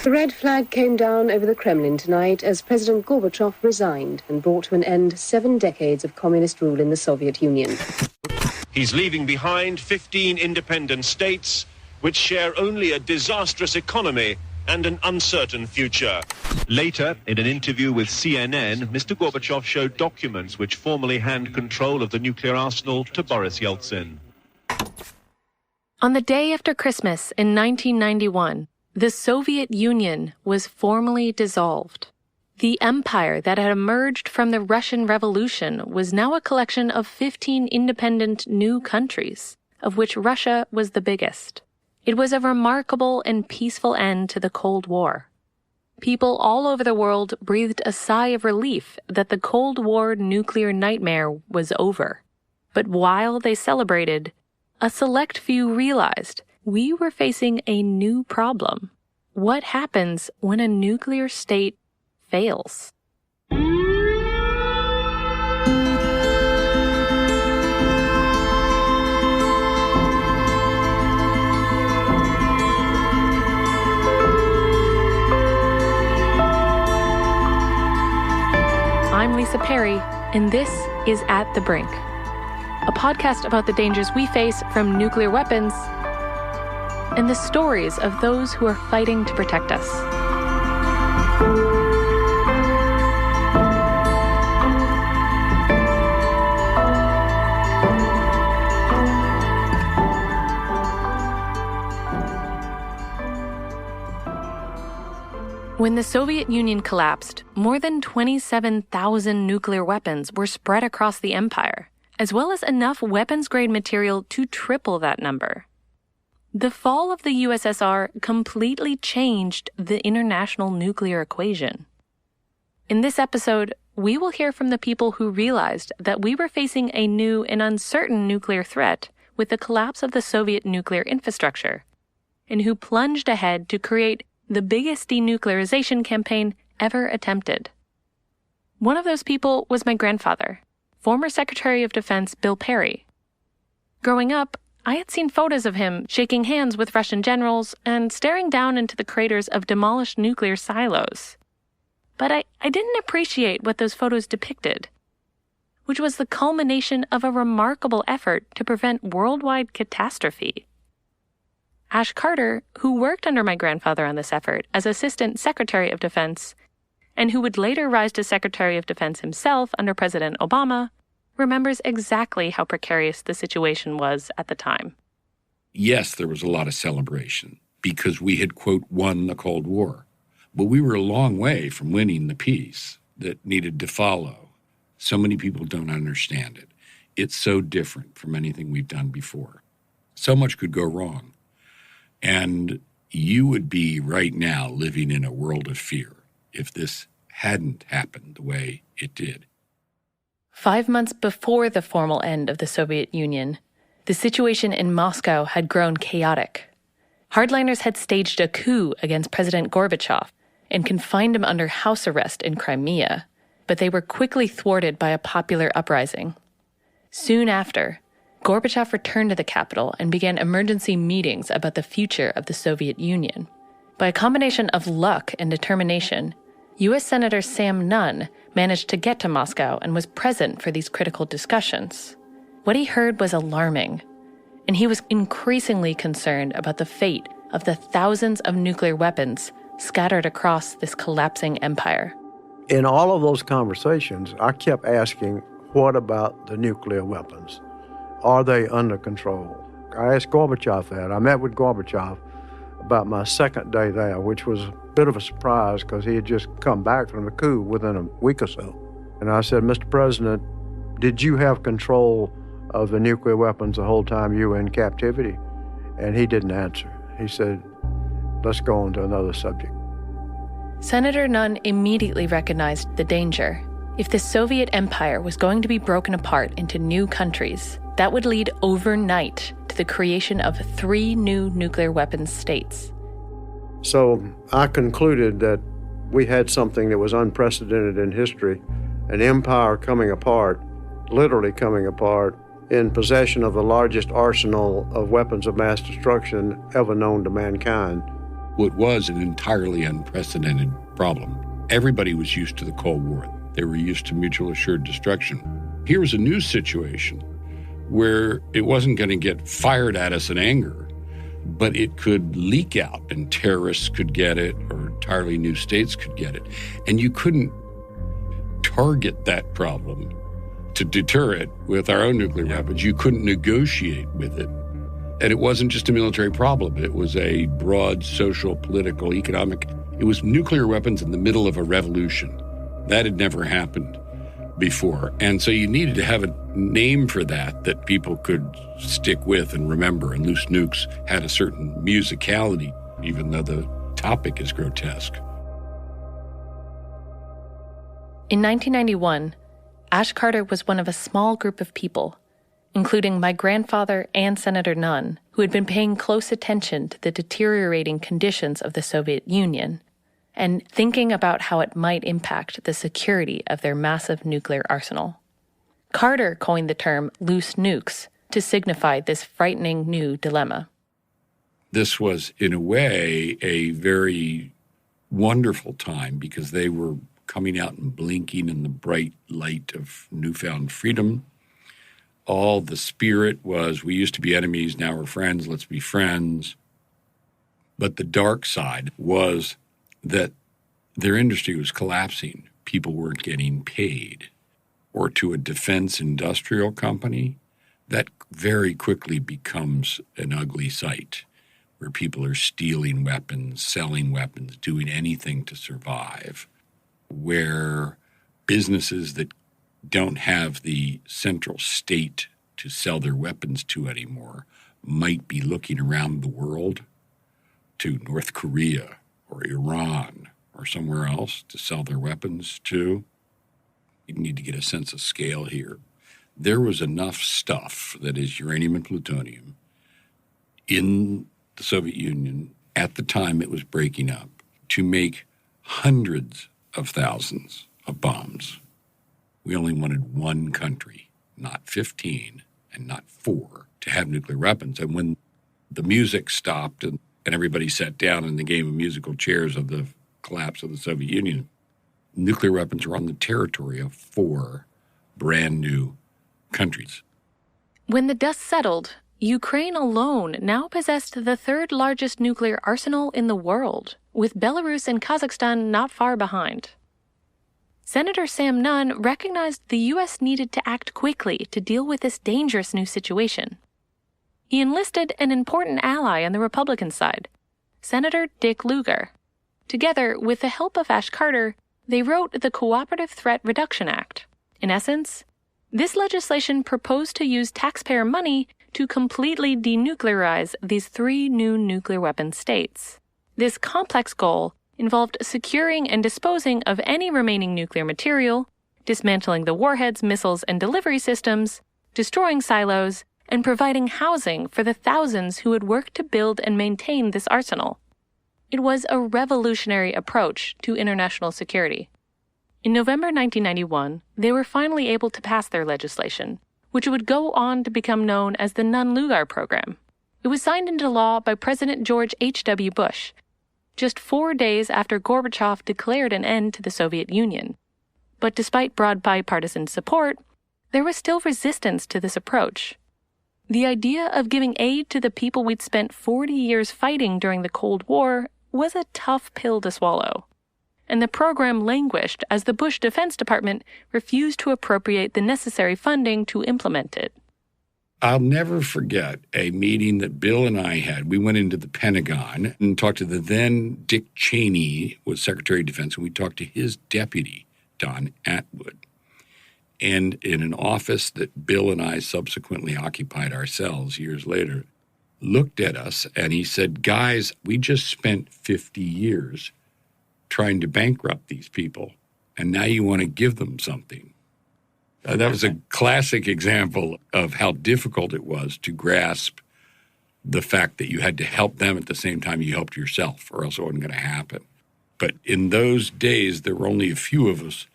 The red flag came down over the Kremlin tonight as President Gorbachev resigned and brought to an end 7 decades of communist rule in the Soviet Union. He's leaving behind 15 independent states which share only a disastrous economy and an uncertain future. Later, in an interview with CNN, Mr. Gorbachev showed documents which formally hand control of the nuclear arsenal to Boris Yeltsin. On the day after Christmas in 1991, the Soviet Union was formally dissolved. The empire that had emerged from the Russian Revolution was now a collection of 15 independent new countries, of which Russia was the biggest. It was a remarkable and peaceful end to the Cold War. People all over the world breathed a sigh of relief that the Cold War nuclear nightmare was over. But while they celebrated, a select few realized we were facing a new problem. What happens when a nuclear state fails? I'm Lisa Perry, and this is At the Brink, a podcast about the dangers we face from nuclear weapons and the stories of those who are fighting to protect us. When the Soviet Union collapsed, more than 27,000 nuclear weapons were spread across the empire, as well as enough weapons-grade material to triple that number. The fall of the USSR completely changed the international nuclear equation. In this episode, we will hear from the people who realized that we were facing a new and uncertain nuclear threat with the collapse of the Soviet nuclear infrastructure, and who plunged ahead to create the biggest de-nuclearization campaign ever attempted. One of those people was my grandfather, former Secretary of Defense Bill Perry. Growing up, I had seen photos of him shaking hands with Russian generals and staring down into the craters of demolished nuclear silos. But I didn't appreciate what those photos depicted, which was the culmination of a remarkable effort to prevent worldwide catastrophe. Ash Carter, who worked under my grandfather on this effort as Assistant Secretary of Defense, and who would later rise to Secretary of Defense himself under President Obama, remembers exactly how precarious the situation was at the time. Yes, there was a lot of celebration because we had, quote, won the Cold War. But we were a long way from winning the peace that needed to follow. So many people don't understand it. It's so different from anything we've done before. So much could go wrong. And you would be right now living in a world of fear if this hadn't happened the way it did. 5 months before the formal end of the Soviet Union, the situation in Moscow had grown chaotic. Hardliners had staged a coup against President Gorbachev and confined him under house arrest in Crimea, but they were quickly thwarted by a popular uprising. Soon after, Gorbachev returned to the capital and began emergency meetings about the future of the Soviet Union. By a combination of luck and determination, U.S. Senator Sam Nunn managed to get to Moscow and was present for these critical discussions. What he heard was alarming, and he was increasingly concerned about the fate of the thousands of nuclear weapons scattered across this collapsing empire. In all of those conversations, I kept asking, what about the nuclear weapons? Are they under control? I asked Gorbachev that. I met with Gorbachev about my second day there, which was a bit of a surprise because he had just come back from the coup within a week or so. And I said, Mr. President, did you have control of the nuclear weapons the whole time you were in captivity? And he didn't answer. He said, let's go on to another subject. Senator Nunn immediately recognized the danger. If the Soviet Empire was going to be broken apart into new countries, that would lead overnight to the creation of 3 new nuclear weapons states. So I concluded that we had something that was unprecedented in history, an empire coming apart, literally coming apart, in possession of the largest arsenal of weapons of mass destruction ever known to mankind. It was an entirely unprecedented problem. Everybody was used to the Cold War. They were used to mutual assured destruction. Here was a new situation where it wasn't going to get fired at us in anger, but it could leak out and terrorists could get it or entirely new states could get it. And you couldn't target that problem to deter it with our own nuclear weapons. You couldn't negotiate with it. And it wasn't just a military problem. It was a broad social, political, economic. It was nuclear weapons in the middle of a revolution. That had never happened before. And so you needed to have a name for that people could stick with and remember. And Loose Nukes had a certain musicality, even though the topic is grotesque. In 1991, Ash Carter was one of a small group of people, including my grandfather and Senator Nunn, who had been paying close attention to the deteriorating conditions of the Soviet Union and thinking about how it might impact the security of their massive nuclear arsenal. Carter coined the term loose nukes to signify this frightening new dilemma. This was, in a way, a very wonderful time because they were coming out and blinking in the bright light of newfound freedom. All the spirit was, we used to be enemies, now we're friends, let's be friends. But the dark side was that their industry was collapsing. People weren't getting paid. Or to a defense industrial company, that very quickly becomes an ugly sight, where people are stealing weapons, selling weapons, doing anything to survive, where businesses that don't have the central state to sell their weapons to anymore might be looking around the world to North Korea or Iran or somewhere else to sell their weapons to. You need to get a sense of scale here. There was enough stuff, that is uranium and plutonium, in the Soviet Union at the time it was breaking up to make hundreds of thousands of bombs. We only wanted one country, not 15 and not 4, to have nuclear weapons. And when the music stopped and everybody sat down in the game of musical chairs of the collapse of the Soviet Union, nuclear weapons were on the territory of 4 brand new countries. When the dust settled, Ukraine alone now possessed the 3rd largest nuclear arsenal in the world, with Belarus and Kazakhstan not far behind. Senator Sam Nunn recognized the U.S. needed to act quickly to deal with this dangerous new situation. He enlisted an important ally on the Republican side, Senator Dick Lugar. Together, with the help of Ash Carter, they wrote the Cooperative Threat Reduction Act. In essence, this legislation proposed to use taxpayer money to completely denuclearize these 3 new nuclear weapon states. This complex goal involved securing and disposing of any remaining nuclear material, dismantling the warheads, missiles, and delivery systems, destroying silos, and providing housing for the thousands who had worked to build and maintain this arsenal. It was a revolutionary approach to international security. In November 1991, they were finally able to pass their legislation, which would go on to become known as the Nunn-Lugar program. It was signed into law by President George H.W. Bush, just 4 days after Gorbachev declared an end to the Soviet Union. But despite broad bipartisan support, there was still resistance to this approach. The idea of giving aid to the people we'd spent 40 years fighting during the Cold War was a tough pill to swallow. And the program languished as the Bush Defense Department refused to appropriate the necessary funding to implement it. I'll never forget a meeting that Bill and I had. We went into the Pentagon and talked to the then Dick Cheney, was Secretary of Defense, and we talked to his deputy, Don Atwood. And in an office that Bill and I subsequently occupied ourselves years later, looked at us and he said, guys, we just spent 50 years trying to bankrupt these people, and now you want to give them something. That was a classic example of how difficult it was to grasp the fact that you had to help them at the same time you helped yourself, or else it wasn't going to happen. But in those days, there were only a few of us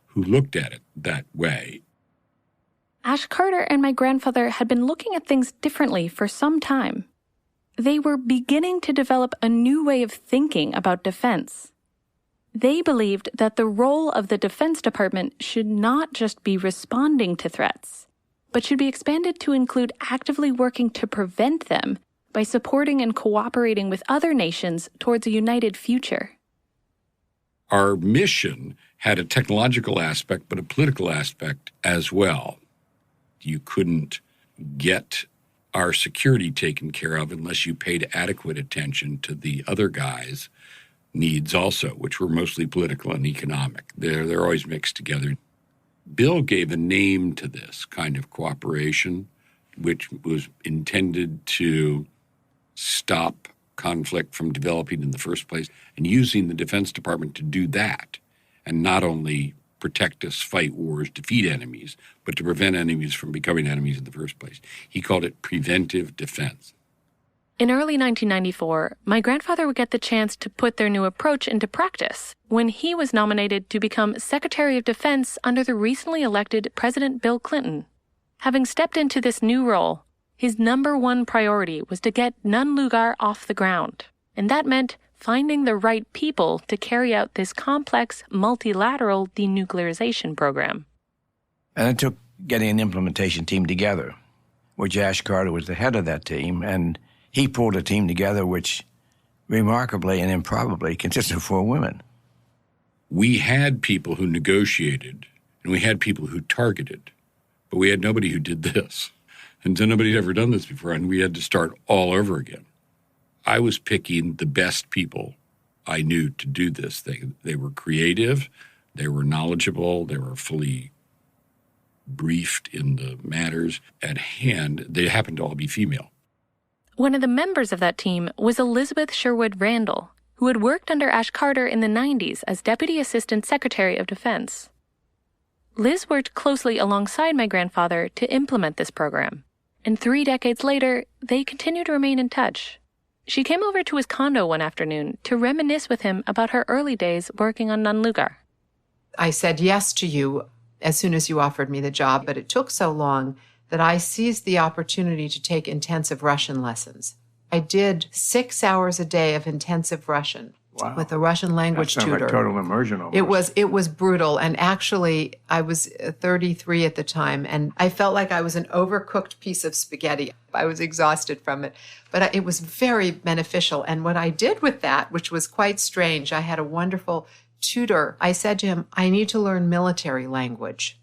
who looked at it that way. Ash Carter and my grandfather had been looking at things differently for some time. they were beginning to develop a new way of thinking about defense. They believed that the role of the Defense Department should not just be responding to threats, but should be expanded to include actively working to prevent them by supporting and cooperating with other nations towards a united future. Our mission had a technological aspect, but a political aspect as well. You couldn't get our security taken care of unless you paid adequate attention to the other guys' needs also, which were mostly political and economic. They're always mixed together. Bill gave a name to this kind of cooperation, which was intended to stop conflict from developing in the first place, and using the Defense Department to do that, and not only protect us, fight wars, defeat enemies, but to prevent enemies from becoming enemies in the first place. He called it preventive defense. In early 1994, my grandfather would get the chance to put their new approach into practice when he was nominated to become Secretary of Defense under the recently elected President Bill Clinton. Having stepped into this new role, his number one priority was to get Nunn-Lugar off the ground, and that meant finding the right people to carry out this complex multilateral de-nuclearization program. And it took getting an implementation team together, which Ash Carter was the head of that team, and he pulled a team together which remarkably and improbably consisted of 4 women. We had people who negotiated, and we had people who targeted, but we had nobody who did this. And so nobody had ever done this before, and we had to start all over again. I was picking the best people I knew to do this thing. They were creative, they were knowledgeable, they were fully briefed in the matters at hand. They happened to all be female. One of the members of that team was Elizabeth Sherwood Randall, who had worked under Ash Carter in the 90s as Deputy Assistant Secretary of Defense. Liz worked closely alongside my grandfather to implement this program, and 3 decades later, they continue to remain in touch. She came over to his condo one afternoon to reminisce with him about her early days working on Nunn-Lugar. I said yes to you as soon as you offered me the job, but it took so long that I seized the opportunity to take intensive Russian lessons. I did 6 hours a day of intensive Russian. Wow. With a Russian language tutor. Like total immersion almost. It was brutal. And actually, I was 33 at the time, and I felt like I was an overcooked piece of spaghetti. I was exhausted from it. But it was very beneficial. And what I did with that, which was quite strange, I had a wonderful tutor. I said to him, I need to learn military language.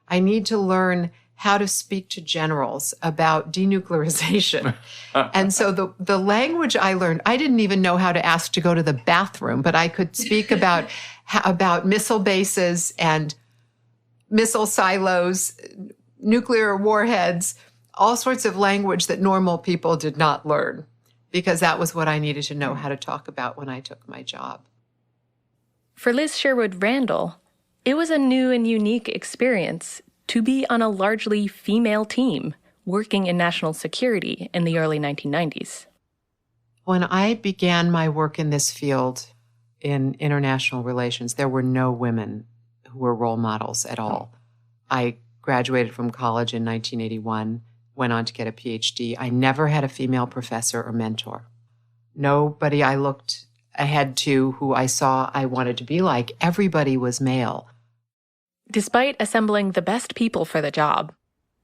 I need to learn how to speak to generals about denuclearization. And so the language I learned, I didn't even know how to ask to go to the bathroom, but I could speak about missile bases and missile silos, nuclear warheads, all sorts of language that normal people did not learn, because that was what I needed to know how to talk about when I took my job. For Liz Sherwood Randall, it was a new and unique experience to be on a largely female team working in national security in the early 1990s. When I began my work in this field in international relations, there were no women who were role models at all. I graduated from college in 1981, went on to get a PhD. I never had a female professor or mentor. Nobody I looked ahead to who I saw I wanted to be like. Everybody was male. Despite assembling the best people for the job,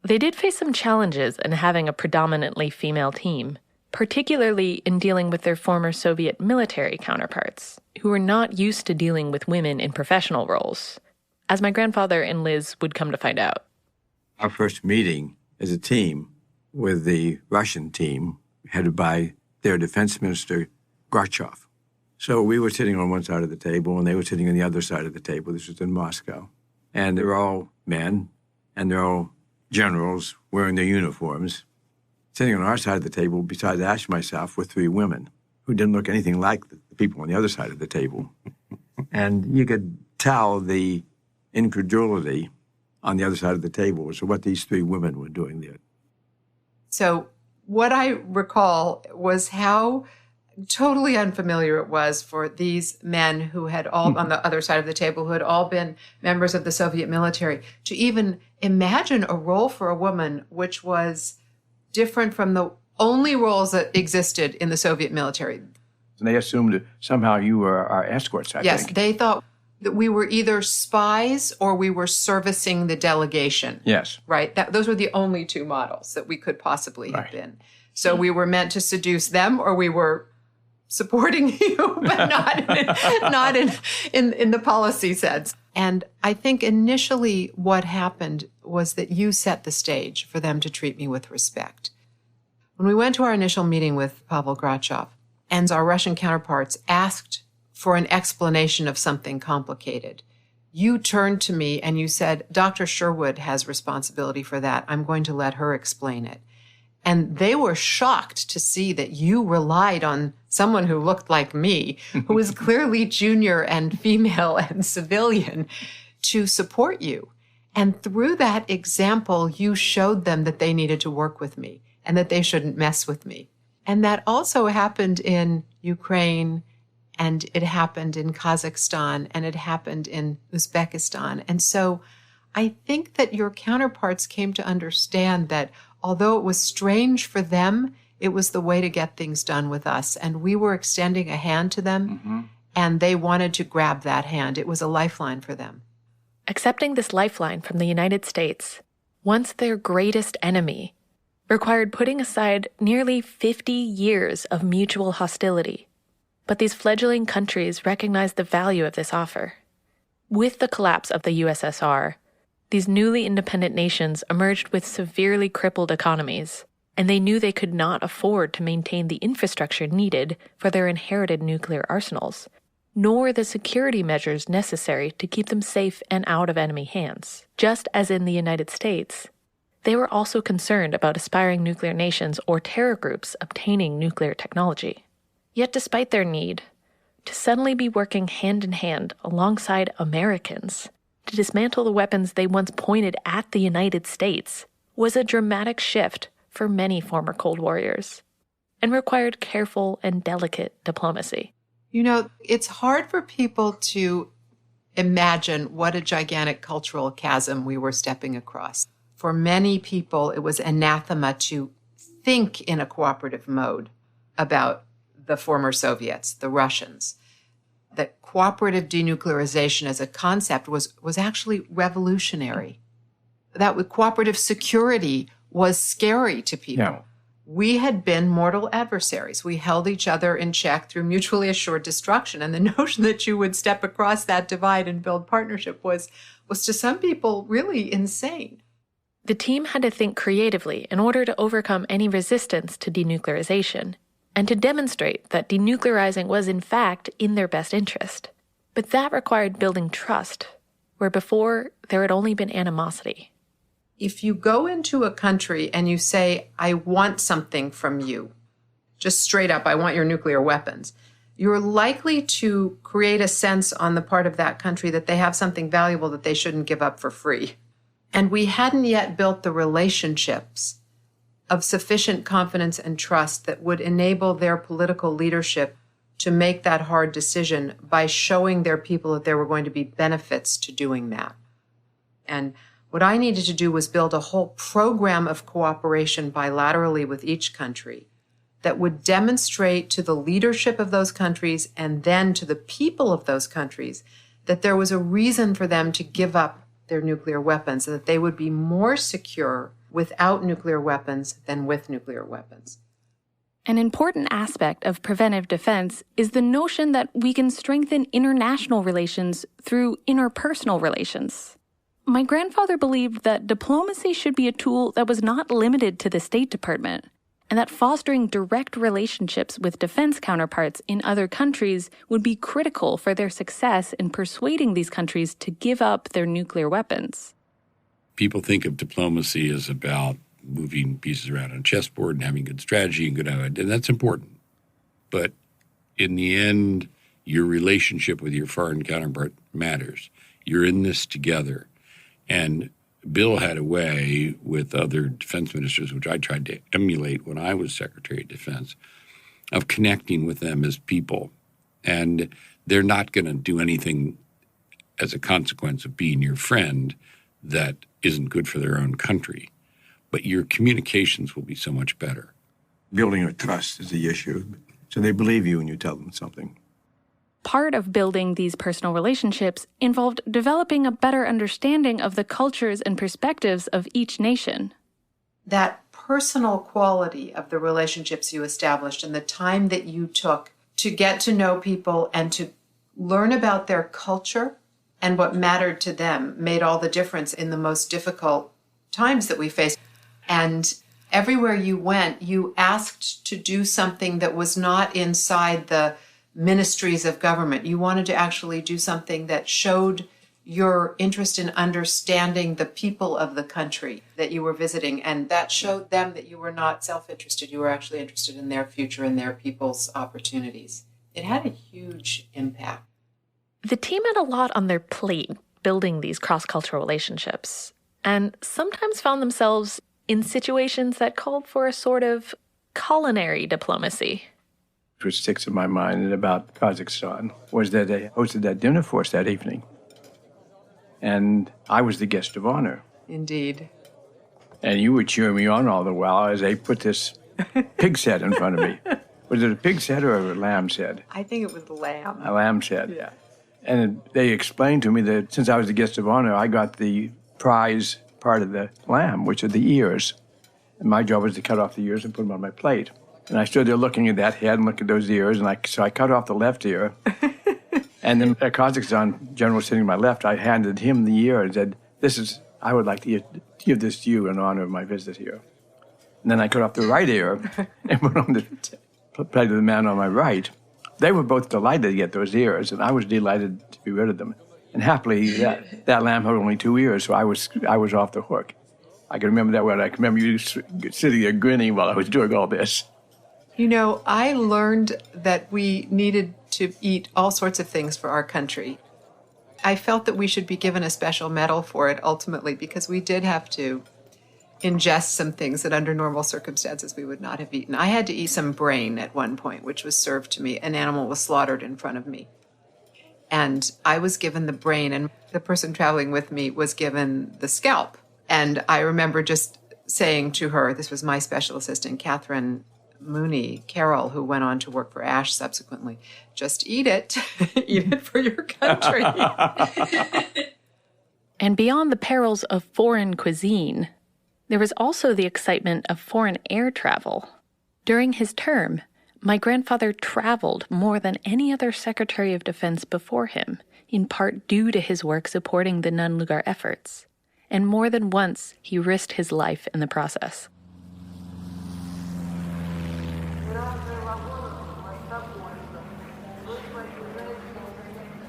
they did face some challenges in having a predominantly female team, particularly in dealing with their former Soviet military counterparts, who were not used to dealing with women in professional roles, as my grandfather and Liz would come to find out. Our first meeting as a team with the Russian team, headed by their defense minister, Gorbachev. So we were sitting on one side of the table, and they were sitting on the other side of the table. This was in Moscow. And they're all men, and they're all generals wearing their uniforms. Sitting on our side of the table, besides Ash and myself, were 3 women who didn't look anything like the people on the other side of the table. And you could tell the incredulity on the other side of the table as to what these 3 women were doing there. So what I recall was how totally unfamiliar it was for these men who had all, on the other side of the table, who had all been members of the Soviet military, to even imagine a role for a woman which was different from the only roles that existed in the Soviet military. And they assumed that somehow you were our escorts, I think. Yes, they thought that we were either spies or we were servicing the delegation. Yes. Right? Those were the only two models that we could possibly have been. So we were meant to seduce them or we were supporting you, but not in the policy sense. And I think initially what happened was that you set the stage for them to treat me with respect. When we went to our initial meeting with Pavel Grachov, and our Russian counterparts asked for an explanation of something complicated, you turned to me and you said, Dr. Sherwood has responsibility for that. I'm going to let her explain it. And they were shocked to see that you relied on someone who looked like me, who was clearly junior and female and civilian, to support you. And through that example, you showed them that they needed to work with me and that they shouldn't mess with me. And that also happened in Ukraine, and it happened in Kazakhstan, and it happened in Uzbekistan. And so I think that your counterparts came to understand that although it was strange for them, it was the way to get things done with us. And we were extending a hand to them, and they wanted to grab that hand. It was a lifeline for them. Accepting this lifeline from the United States, once their greatest enemy, required putting aside nearly 50 years of mutual hostility. But these fledgling countries recognized the value of this offer. With the collapse of the USSR, these newly independent nations emerged with severely crippled economies, and they knew they could not afford to maintain the infrastructure needed for their inherited nuclear arsenals, nor the security measures necessary to keep them safe and out of enemy hands. Just as in the United States, they were also concerned about aspiring nuclear nations or terror groups obtaining nuclear technology. Yet despite their need, to suddenly be working hand in hand alongside Americans to dismantle the weapons they once pointed at the United States was a dramatic shift for many former Cold Warriors, and required careful and delicate diplomacy. You know, it's hard for people to imagine what a gigantic cultural chasm we were stepping across. For many people, it was anathema to think in a cooperative mode about the former Soviets, the Russians. That cooperative denuclearization as a concept was actually revolutionary. That cooperative security was scary to people. Yeah. We had been mortal adversaries. We held each other in check through mutually assured destruction. And the notion that you would step across that divide and build partnership was to some people really insane. The team had to think creatively in order to overcome any resistance to denuclearization, and to demonstrate that denuclearizing was in fact in their best interest. But that required building trust, where before there had only been animosity. If you go into a country and you say, I want something from you, just straight up, I want your nuclear weapons, you're likely to create a sense on the part of that country that they have something valuable that they shouldn't give up for free. And we hadn't yet built the relationships of sufficient confidence and trust that would enable their political leadership to make that hard decision by showing their people that there were going to be benefits to doing that. And what I needed to do was build a whole program of cooperation bilaterally with each country that would demonstrate to the leadership of those countries and then to the people of those countries that there was a reason for them to give up their nuclear weapons, and that they would be more secure without nuclear weapons than with nuclear weapons. An important aspect of preventive defense is the notion that we can strengthen international relations through interpersonal relations. My grandfather believed that diplomacy should be a tool that was not limited to the State Department, and that fostering direct relationships with defense counterparts in other countries would be critical for their success in persuading these countries to give up their nuclear weapons. People think of diplomacy as about moving pieces around on a chessboard and having good strategy and and that's important. But in the end, your relationship with your foreign counterpart matters. You're in this together. And Bill had a way with other defense ministers, which I tried to emulate when I was Secretary of Defense, of connecting with them as people. And they're not going to do anything as a consequence of being your friend that isn't good for their own country. But your communications will be so much better. Building a trust is the issue. So they believe you when you tell them something. Part of building these personal relationships involved developing a better understanding of the cultures and perspectives of each nation. That personal quality of the relationships you established and the time that you took to get to know people and to learn about their culture and what mattered to them made all the difference in the most difficult times that we faced. And everywhere you went, you asked to do something that was not inside the ministries of government. You wanted to actually do something that showed your interest in understanding the people of the country that you were visiting, and that showed them that you were not self-interested. You were actually interested in their future and their people's opportunities. It had a huge impact. The team had a lot on their plate building these cross-cultural relationships, and sometimes found themselves in situations that called for a sort of culinary diplomacy. Which sticks in my mind about Kazakhstan was that they hosted that dinner for us that evening. And I was the guest of honor. Indeed. And you were cheering me on all the while as they put this pig's head in front of me. Was it a pig's head or a lamb's head? I think it was the lamb. A lamb's head. Yeah. And they explained to me that since I was the guest of honor, I got the prize part of the lamb, which are the ears. And my job was to cut off the ears and put them on my plate. And I stood there looking at that head and looking at those ears, and so I cut off the left ear. And then the Kazakhstan general sitting to my left, I handed him the ear and said, I would like to give this to you in honor of my visit here. And then I cut off the right ear and put on the plate of the man on my right. They were both delighted to get those ears, and I was delighted to be rid of them. And happily, that lamb had only 2 ears, so I was off the hook. I can remember that well. I can remember you sitting there grinning while I was doing all this. You know, I learned that we needed to eat all sorts of things for our country. I felt that we should be given a special medal for it ultimately, because we did have to ingest some things that under normal circumstances we would not have eaten. I had to eat some brain at one point, which was served to me. An animal was slaughtered in front of me. And I was given the brain, and the person traveling with me was given the scalp. And I remember just saying to her, this was my special assistant, Catherine Mooney Carroll, who went on to work for ASH subsequently, just eat it. Eat it for your country. And beyond the perils of foreign cuisine, there was also the excitement of foreign air travel. During his term, my grandfather traveled more than any other Secretary of Defense before him, in part due to his work supporting the Nunn-Lugar efforts. And more than once, he risked his life in the process.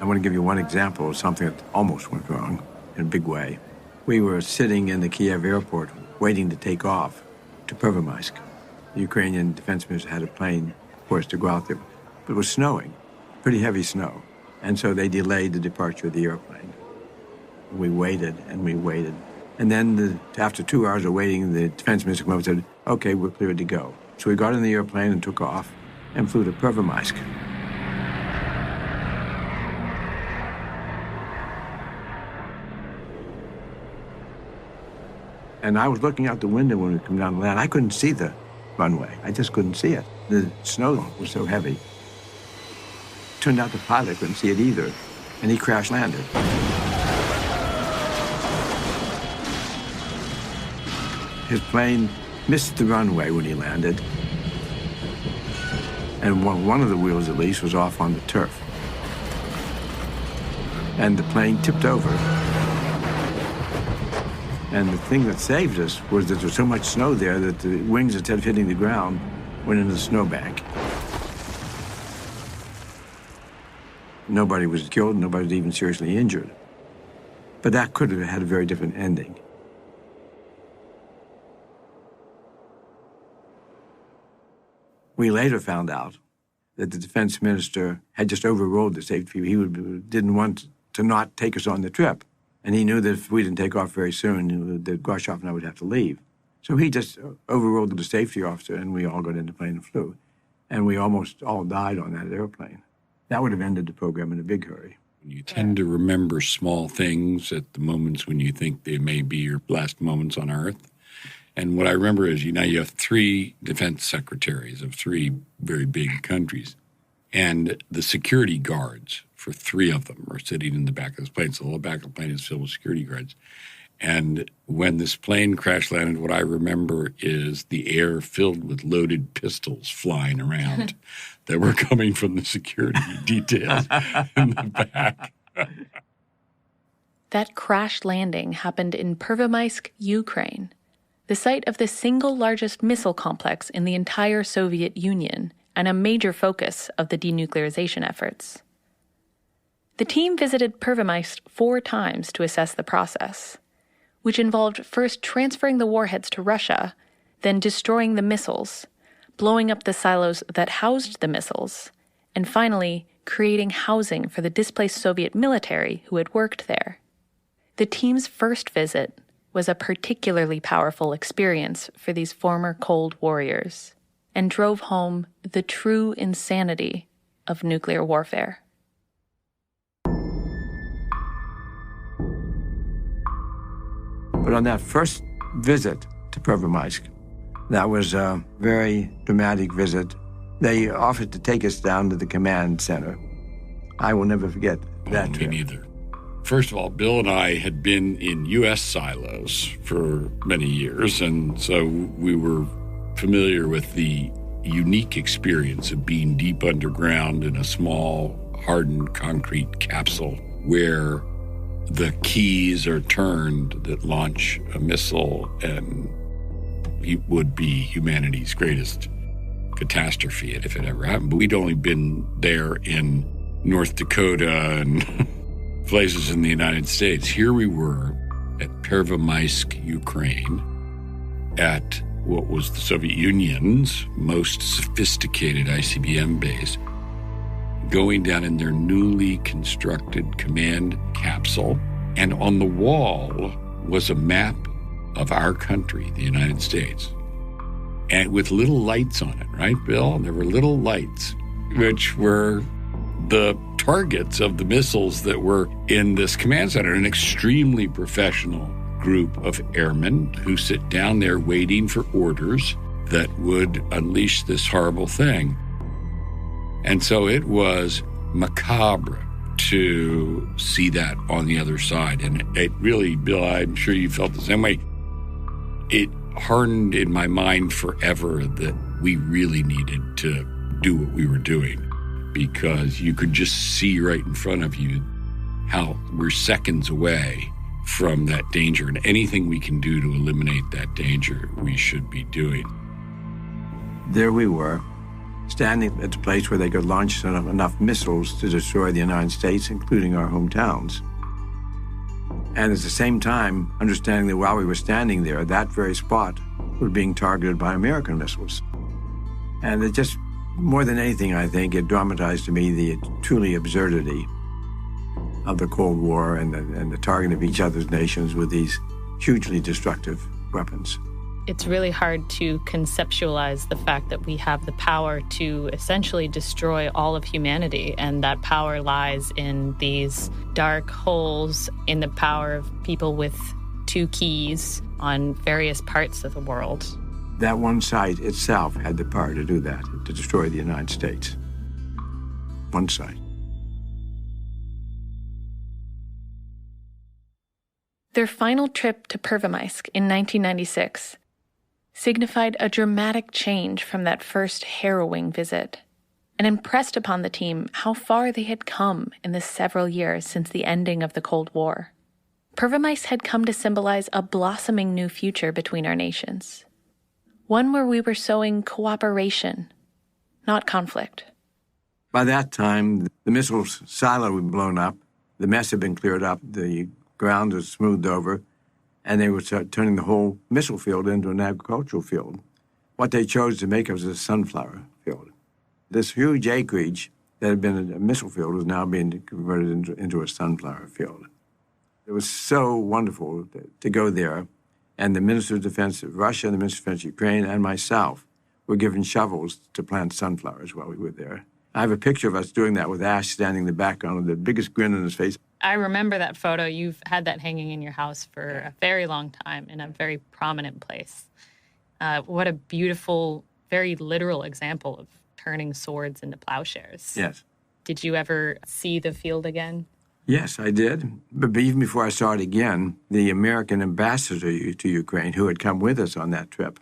I want to give you one example of something that almost went wrong in a big way. We were sitting in the Kiev airport waiting to take off to Pervomaisk. The Ukrainian defense minister had a plane for us to go out there. But it was snowing, pretty heavy snow. And so they delayed the departure of the airplane. We waited and we waited. And then after 2 hours of waiting, the defense minister came over and said, okay, we're cleared to go. So we got in the airplane and took off and flew to Pervomaisk. And I was looking out the window when we came down the land. I couldn't see the runway. I just couldn't see it. The snow was so heavy. Turned out the pilot couldn't see it either, and he crash landed. His plane missed the runway when he landed, and one of the wheels at least was off on the turf. And the plane tipped over. And the thing that saved us was that there was so much snow there that the wings, instead of hitting the ground, went into the snowbank. Nobody was killed, nobody was even seriously injured. But that could have had a very different ending. We later found out that the defense minister had just overruled the safety. He didn't want to not take us on the trip. And he knew that if we didn't take off very soon, that Gorbachev and I would have to leave. So he just overruled the safety officer, and we all got in the plane and flew. And we almost all died on that airplane. That would have ended the program in a big hurry. You tend to remember small things at the moments when you think they may be your last moments on Earth. And what I remember is, you have three defense secretaries of three very big countries, and the security guards for three of them are sitting in the back of this plane. So the whole back of the plane is filled with security guards. And when this plane crash landed, what I remember is the air filled with loaded pistols flying around that were coming from the security details in the back. That crash landing happened in Pervomaisk, Ukraine, the site of the single largest missile complex in the entire Soviet Union and a major focus of the denuclearization efforts. The team visited Pervomaisk 4 times to assess the process, which involved first transferring the warheads to Russia, then destroying the missiles, blowing up the silos that housed the missiles, and finally creating housing for the displaced Soviet military who had worked there. The team's first visit was a particularly powerful experience for these former Cold Warriors and drove home the true insanity of nuclear warfare. But on that first visit to Pervomaisk, that was a very dramatic visit. They offered to take us down to the command center. I will never forget that trip. Me neither. First of all, Bill and I had been in U.S. silos for many years, and so we were familiar with the unique experience of being deep underground in a small, hardened concrete capsule where the keys are turned that launch a missile, and it would be humanity's greatest catastrophe if it ever happened. But we'd only been there in North Dakota and places in the United States. Here we were at Pervomaisk, Ukraine, at what was the Soviet Union's most sophisticated ICBM base, going down in their newly constructed command capsule. And on the wall was a map of our country, the United States, and with little lights on it, right, Bill? There were little lights, which were the targets of the missiles that were in this command center, an extremely professional group of airmen who sit down there waiting for orders that would unleash this horrible thing. And so it was macabre to see that on the other side. And it really, Bill, I'm sure you felt the same way. It hardened in my mind forever that we really needed to do what we were doing, because you could just see right in front of you how we're seconds away from that danger. And anything we can do to eliminate that danger, we should be doing. There we were, standing at the place where they could launch enough missiles to destroy the United States, including our hometowns. And at the same time, understanding that while we were standing there, that very spot was being targeted by American missiles. And it just, more than anything, I think, it dramatized to me the truly absurdity of the Cold War and the targeting of each other's nations with these hugely destructive weapons. It's really hard to conceptualize the fact that we have the power to essentially destroy all of humanity, and that power lies in these dark holes in the power of people with 2 keys on various parts of the world. That one site itself had the power to do that, to destroy the United States. One site. Their final trip to Pervomaisk in 1996 signified a dramatic change from that first harrowing visit, and impressed upon the team how far they had come in the several years since the ending of the Cold War. Pervomaisk had come to symbolize a blossoming new future between our nations, one where we were sowing cooperation, not conflict. By that time, the missile silo had blown up, the mess had been cleared up, the ground was smoothed over, and they were turning the whole missile field into an agricultural field. What they chose to make was a sunflower field. This huge acreage that had been a missile field was now being converted into a sunflower field. It was so wonderful to go there, and the Minister of Defense of Russia, the Minister of Defense of Ukraine, and myself were given shovels to plant sunflowers while we were there. I have a picture of us doing that with Ash standing in the background with the biggest grin on his face. I remember that photo. You've had that hanging in your house for a very long time in a very prominent place. What a beautiful, very literal example of turning swords into plowshares. Yes. Did you ever see the field again? Yes, I did. But even before I saw it again, the American ambassador to Ukraine, who had come with us on that trip,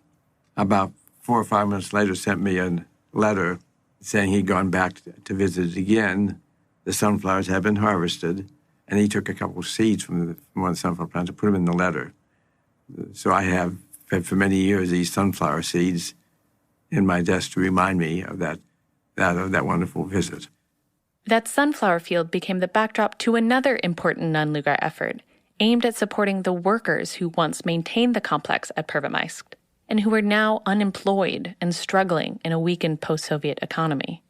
about 4 or 5 months later sent me a letter saying he'd gone back to visit it again. The sunflowers had been harvested, and he took a couple of seeds from one of the sunflower plants and put them in the letter. So I have had for many years these sunflower seeds in my desk to remind me of that wonderful visit. That sunflower field became the backdrop to another important Nunn-Lugar effort aimed at supporting the workers who once maintained the complex at Pervomaisk and who are now unemployed and struggling in a weakened post-Soviet economy.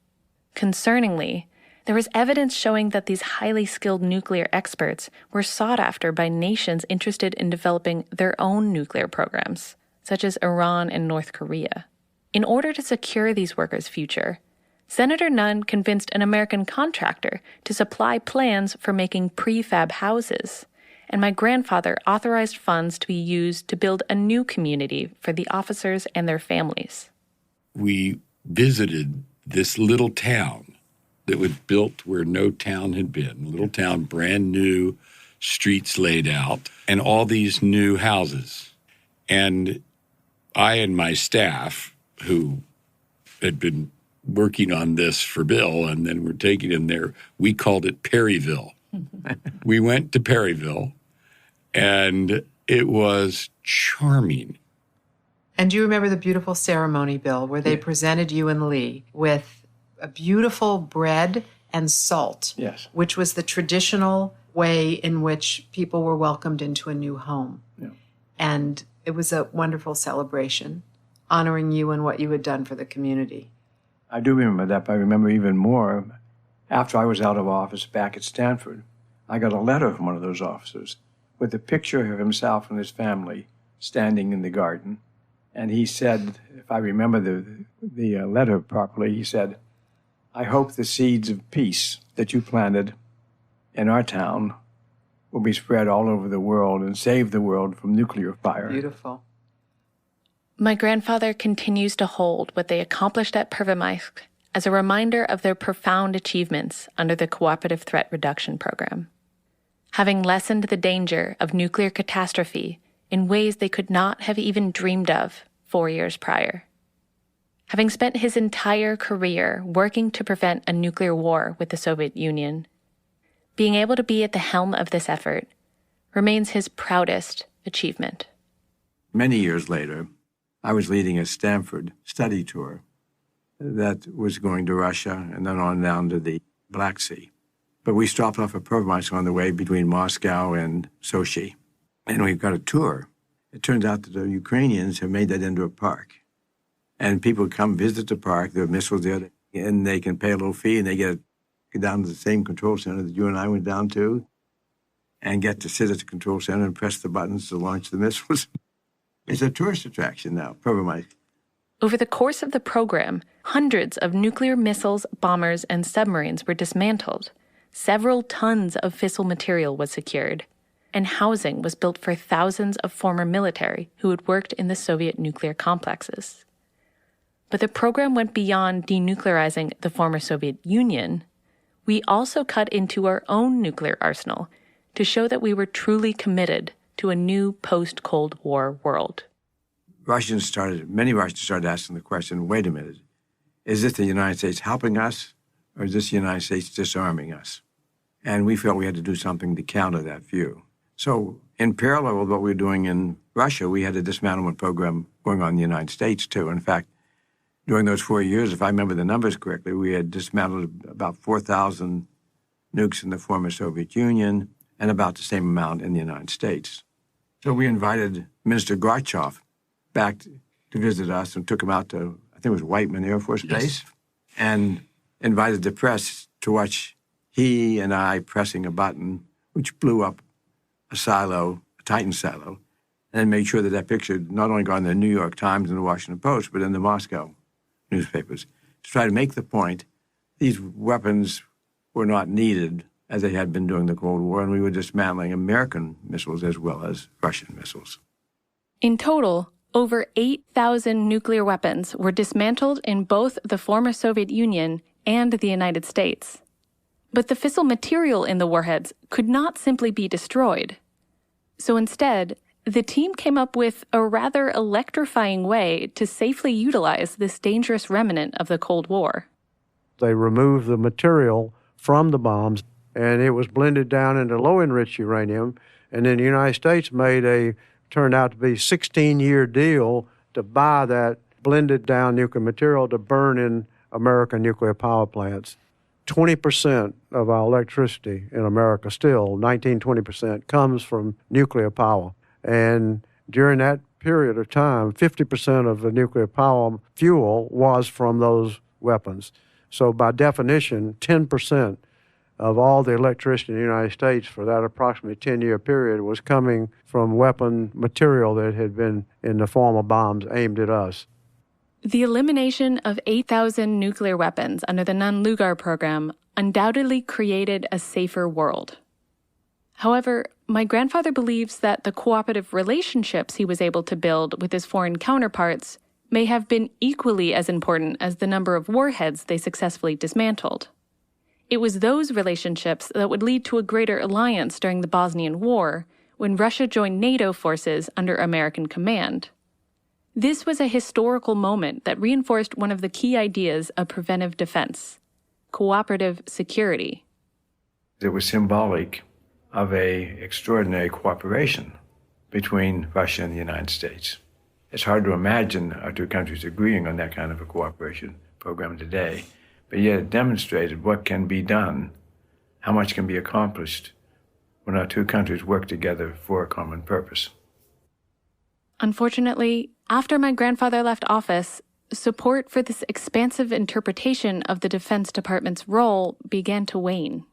Concerningly, there was evidence showing that these highly skilled nuclear experts were sought after by nations interested in developing their own nuclear programs, such as Iran and North Korea. In order to secure these workers' future, Senator Nunn convinced an American contractor to supply plans for making prefab houses, and my grandfather authorized funds to be used to build a new community for the officers and their families. We visited this little town that was built where no town had been, a little town, brand new, streets laid out, and all these new houses. And I and my staff, who had been working on this for Bill, and then we're taking him there. We called it Perryville. We went to Perryville, and it was charming. And do you remember the beautiful ceremony, Bill, where they presented you and Lee with a beautiful bread and salt, Yes. which was the traditional way in which people were welcomed into a new home. Yeah. And it was a wonderful celebration, honoring you and what you had done for the community. I do remember that, but I remember even more. After I was out of office back at Stanford, I got a letter from one of those officers with a picture of himself and his family standing in the garden. And he said, if I remember the letter properly, he said, "I hope the seeds of peace that you planted in our town will be spread all over the world and save the world from nuclear fire." Beautiful. My grandfather continues to hold what they accomplished at Pervomaisk as a reminder of their profound achievements under the Cooperative Threat Reduction Program. Having lessened the danger of nuclear catastrophe in ways they could not have even dreamed of 4 years prior. Having spent his entire career working to prevent a nuclear war with the Soviet Union, being able to be at the helm of this effort remains his proudest achievement. Many years later, I was leading a Stanford study tour that was going to Russia and then on down to the Black Sea. But we stopped off at Pervomaisk on the way between Moscow and Sochi, and we got a tour. It turns out that the Ukrainians have made that into a park. And people come visit the park, there are missiles there, and they can pay a little fee, and they get down to the same control center that you and I went down to, and get to sit at the control center and press the buttons to launch the missiles. It's a tourist attraction now, Pervomaisk. Over the course of the program, hundreds of nuclear missiles, bombers, and submarines were dismantled. Several tons of fissile material was secured, and housing was built for thousands of former military who had worked in the Soviet nuclear complexes. But the program went beyond denuclearizing the former Soviet Union. We also cut into our own nuclear arsenal to show that we were truly committed to a new post-Cold War world. Many Russians started asking the question, wait a minute, is this the United States helping us, or is this the United States disarming us? And we felt we had to do something to counter that view. So in parallel with what we were doing in Russia, we had a dismantlement program going on in the United States, too. In fact, during those 4 years, if I remember the numbers correctly, we had dismantled about 4,000 nukes in the former Soviet Union and about the same amount in the United States. So we invited Minister Gorbachev back to visit us and took him out to, I think it was Whiteman Air Force Base, and invited the press to watch he and I pressing a button, which blew up a Titan silo, and made sure that that picture not only got in the New York Times and the Washington Post, but in the Moscow newspapers, to try to make the point these weapons were not needed as they had been during the Cold War, and we were dismantling American missiles as well as Russian missiles. In total, over 8,000 nuclear weapons were dismantled in both the former Soviet Union and the United States. But the fissile material in the warheads could not simply be destroyed. So instead, the team came up with a rather electrifying way to safely utilize this dangerous remnant of the Cold War. They removed the material from the bombs, and it was blended down into low-enriched uranium, and then the United States turned out to be a 16-year deal to buy that blended down nuclear material to burn in American nuclear power plants. 20% of our electricity in America still, 19-20%, comes from nuclear power. And during that period of time, 50% of the nuclear power fuel was from those weapons. So by definition, 10% of all the electricity in the United States for that approximately 10-year period was coming from weapon material that had been in the form of bombs aimed at us. The elimination of 8,000 nuclear weapons under the Nunn-Lugar program undoubtedly created a safer world. However, my grandfather believes that the cooperative relationships he was able to build with his foreign counterparts may have been equally as important as the number of warheads they successfully dismantled. It was those relationships that would lead to a greater alliance during the Bosnian War, when Russia joined NATO forces under American command. This was a historical moment that reinforced one of the key ideas of preventive defense: cooperative security. It was symbolic of an extraordinary cooperation between Russia and the United States. It's hard to imagine our two countries agreeing on that kind of a cooperation program today, but yet it demonstrated what can be done, how much can be accomplished when our two countries work together for a common purpose. Unfortunately, after my grandfather left office, support for this expansive interpretation of the Defense Department's role began to wane.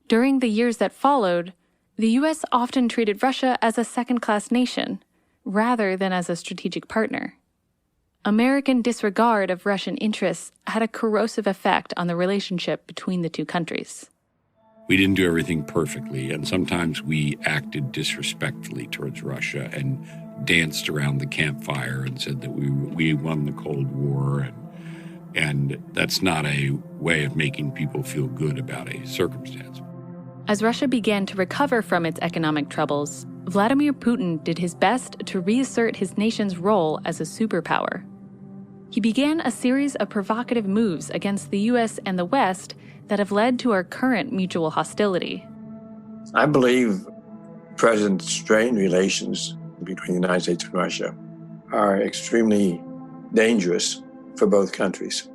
During the years that followed, the U.S. often treated Russia as a second-class nation, rather than as a strategic partner. American disregard of Russian interests had a corrosive effect on the relationship between the two countries. We didn't do everything perfectly, and sometimes we acted disrespectfully towards Russia and danced around the campfire and said that we won the Cold War, and that's not a way of making people feel good about a circumstance. As Russia began to recover from its economic troubles, Vladimir Putin did his best to reassert his nation's role as a superpower. He began a series of provocative moves against the U.S. and the West that have led to our current mutual hostility. I believe President strained relations between the United States and Russia are extremely dangerous for both countries.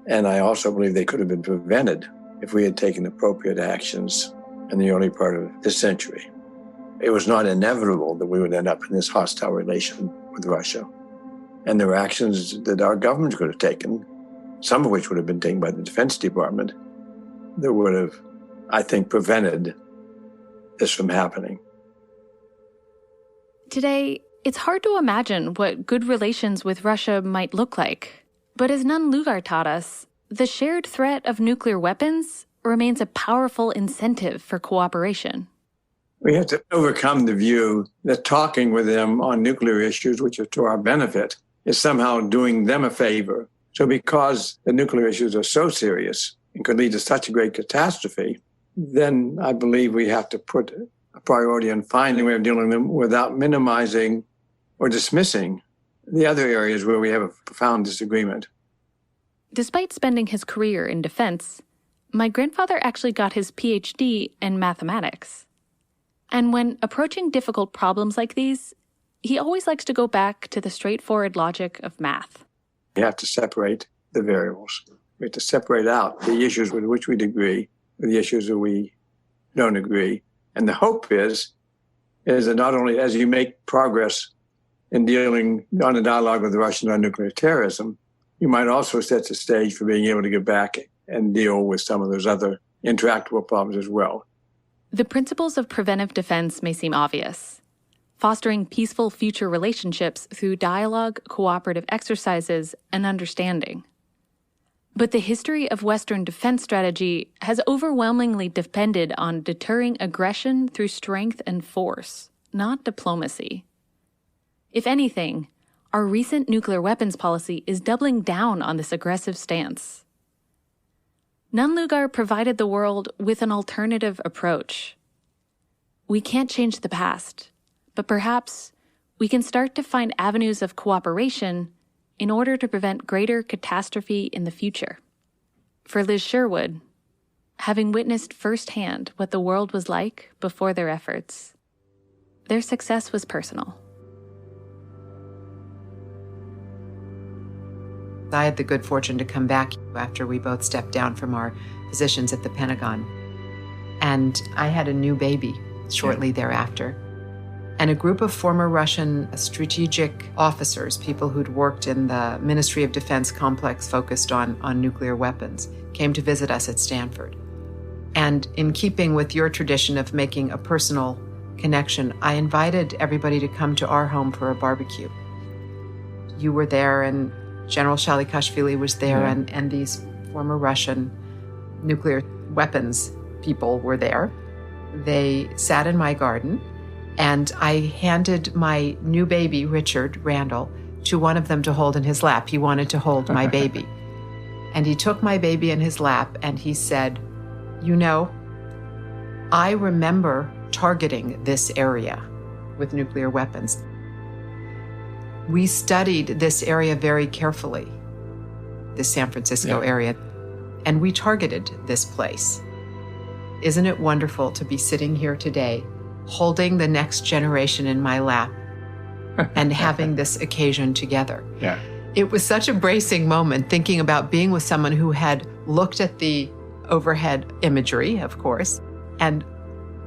And I also believe they could have been prevented if we had taken appropriate actions in the early part of this century. It was not inevitable that we would end up in this hostile relation with Russia. And there were actions that our government could have taken, some of which would have been taken by the Defense Department, that would have, I think, prevented this from happening. Today, it's hard to imagine what good relations with Russia might look like. But as Nunn-Lugar taught us, the shared threat of nuclear weapons remains a powerful incentive for cooperation. We have to overcome the view that talking with them on nuclear issues, which are to our benefit, is somehow doing them a favor. So because the nuclear issues are so serious and could lead to such a great catastrophe, then I believe we have to put a priority on finding a way of dealing with them without minimizing or dismissing the other areas where we have a profound disagreement. Despite spending his career in defense, my grandfather actually got his PhD in mathematics. And when approaching difficult problems like these, he always likes to go back to the straightforward logic of math. You have to separate the variables. We have to separate out the issues with which we agree with the issues that we don't agree. And the hope is that not only as you make progress in dealing on a dialogue with the Russians on nuclear terrorism, you might also set the stage for being able to get back and deal with some of those other intractable problems as well. The principles of preventive defense may seem obvious. Fostering peaceful future relationships through dialogue, cooperative exercises, and understanding. But the history of Western defense strategy has overwhelmingly depended on deterring aggression through strength and force, not diplomacy. If anything, our recent nuclear weapons policy is doubling down on this aggressive stance. Nunn-Lugar provided the world with an alternative approach. We can't change the past, but perhaps we can start to find avenues of cooperation in order to prevent greater catastrophe in the future. For Liz Sherwood, having witnessed firsthand what the world was like before their efforts, their success was personal. I had the good fortune to come back after we both stepped down from our positions at the Pentagon. And I had a new baby shortly thereafter. And a group of former Russian strategic officers, people who'd worked in the Ministry of Defense complex focused on nuclear weapons, came to visit us at Stanford. And in keeping with your tradition of making a personal connection, I invited everybody to come to our home for a barbecue. You were there, and General Shalikashvili was there, and these former Russian nuclear weapons people were there. They sat in my garden, and I handed my new baby, Richard Randall, to one of them to hold in his lap. He wanted to hold my baby. And he took my baby in his lap, and he said, "You know, I remember targeting this area with nuclear weapons. We studied this area very carefully, the San Francisco area, and we targeted this place. Isn't it wonderful to be sitting here today, holding the next generation in my lap and having this occasion together?" Yeah. It was such a bracing moment, thinking about being with someone who had looked at the overhead imagery, of course, and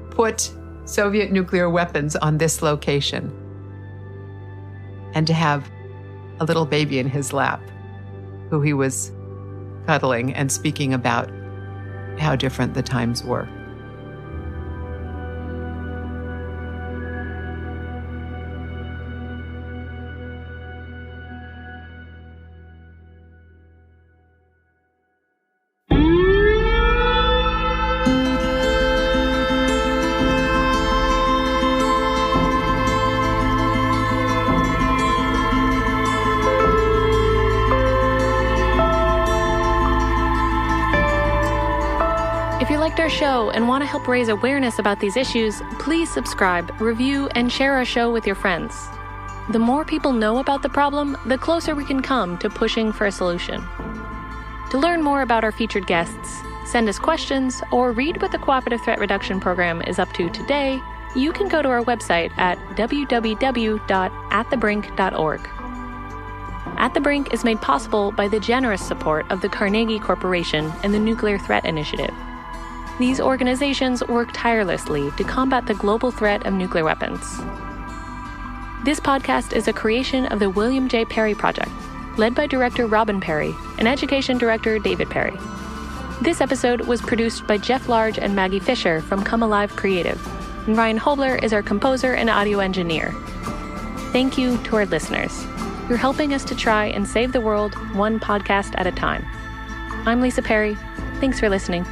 put Soviet nuclear weapons on this location, and to have a little baby in his lap who he was cuddling and speaking about how different the times were. If you liked our show and want to help raise awareness about these issues, please subscribe, review, and share our show with your friends. The more people know about the problem, the closer we can come to pushing for a solution. To learn more about our featured guests, send us questions, or read what the Cooperative Threat Reduction Program is up to today, you can go to our website at www.atthebrink.org. At the Brink is made possible by the generous support of the Carnegie Corporation and the Nuclear Threat Initiative. These organizations work tirelessly to combat the global threat of nuclear weapons. This podcast is a creation of the William J. Perry Project, led by Director Robin Perry and Education Director David Perry. This episode was produced by Jeff Large and Maggie Fisher from Come Alive Creative, and Ryan Hobler is our composer and audio engineer. Thank you to our listeners. You're helping us to try and save the world one podcast at a time. I'm Lisa Perry. Thanks for listening.